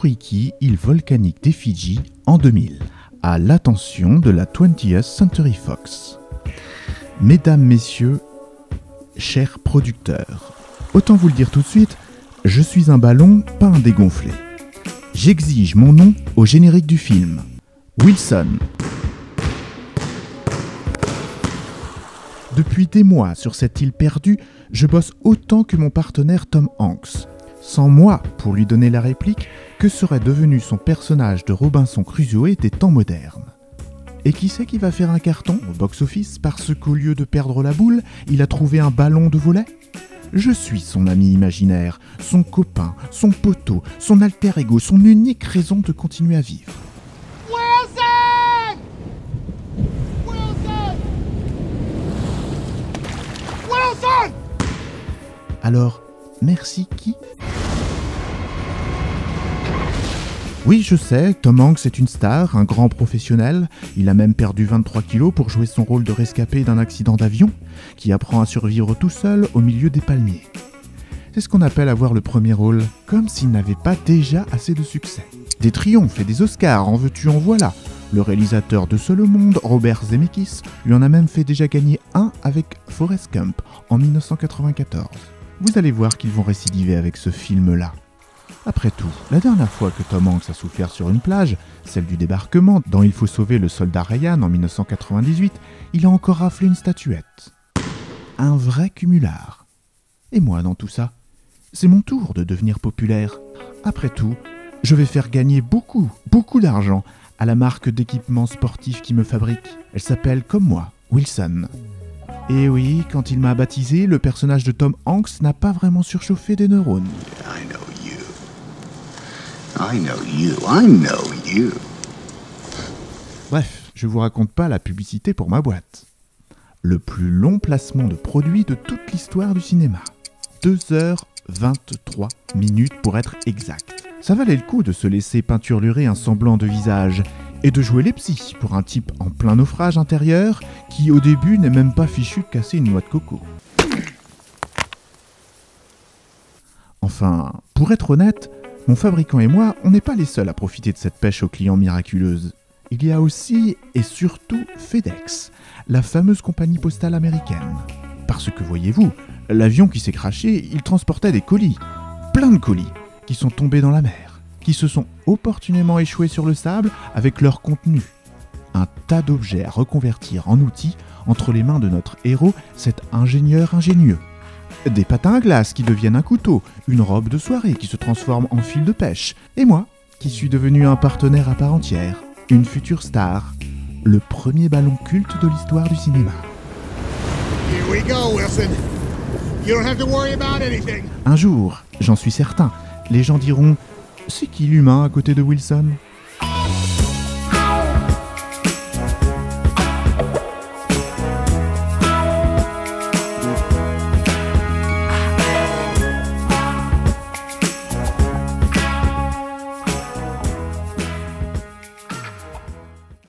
Turiki, île volcanique des Fidji, en 2000, à l'attention de la 20th Century Fox. Mesdames, messieurs, chers producteurs, autant vous le dire tout de suite, je suis un ballon, pas un dégonflé. J'exige mon nom au générique du film. Wilson. Depuis des mois sur cette île perdue, je bosse autant que mon partenaire Tom Hanks. Sans moi pour lui donner la réplique, que serait devenu son personnage de Robinson Crusoe des temps modernes? Et qui c'est qui va faire un carton au box-office parce qu'au lieu de perdre la boule, il a trouvé un ballon de volley? Je suis son ami imaginaire, son copain, son poteau, son alter ego, son unique raison de continuer à vivre. Wilson! Wilson! Wilson! Alors, merci qui? Oui, je sais, Tom Hanks est une star, un grand professionnel. Il a même perdu 23 kilos pour jouer son rôle de rescapé d'un accident d'avion, qui apprend à survivre tout seul au milieu des palmiers. C'est ce qu'on appelle avoir le premier rôle, comme s'il n'avait pas déjà assez de succès. Des triomphes et des Oscars, en veux-tu en voilà. Le réalisateur de Seul au monde, Robert Zemeckis, lui en a même fait déjà gagner un avec Forrest Gump en 1994. Vous allez voir qu'ils vont récidiver avec ce film-là. Après tout, la dernière fois que Tom Hanks a souffert sur une plage, celle du débarquement dans Il faut sauver le soldat Ryan en 1998, il a encore raflé une statuette. Un vrai cumulard. Et moi dans tout ça? C'est mon tour de devenir populaire. Après tout, je vais faire gagner beaucoup d'argent à la marque d'équipements sportifs qui me fabrique. Elle s'appelle comme moi, Wilson. Et oui, quand il m'a baptisé, le personnage de Tom Hanks n'a pas vraiment surchauffé des neurones. I know you. Bref, je vous raconte pas la publicité pour ma boîte. Le plus long placement de produit de toute l'histoire du cinéma. 2h23 minutes pour être exact. Ça valait le coup de se laisser peinturlurer un semblant de visage et de jouer les psys pour un type en plein naufrage intérieur qui au début n'est même pas fichu de casser une noix de coco. Enfin, pour être honnête, mon fabricant et moi, on n'est pas les seuls à profiter de cette pêche aux clients miraculeuse. Il y a aussi et surtout FedEx, la fameuse compagnie postale américaine. Parce que voyez-vous, l'avion qui s'est crashé, il transportait des colis, plein de colis, qui sont tombés dans la mer, qui se sont opportunément échoués sur le sable avec leur contenu. Un tas d'objets à reconvertir en outils entre les mains de notre héros, cet ingénieur ingénieux. Des patins à glace qui deviennent un couteau, une robe de soirée qui se transforme en fil de pêche, et moi, qui suis devenu un partenaire à part entière, une future star, le premier ballon culte de l'histoire du cinéma. Here we go, Wilson. You don't have to worry about anything. Un jour, j'en suis certain, les gens diront « C'est qui l'humain à côté de Wilson ?»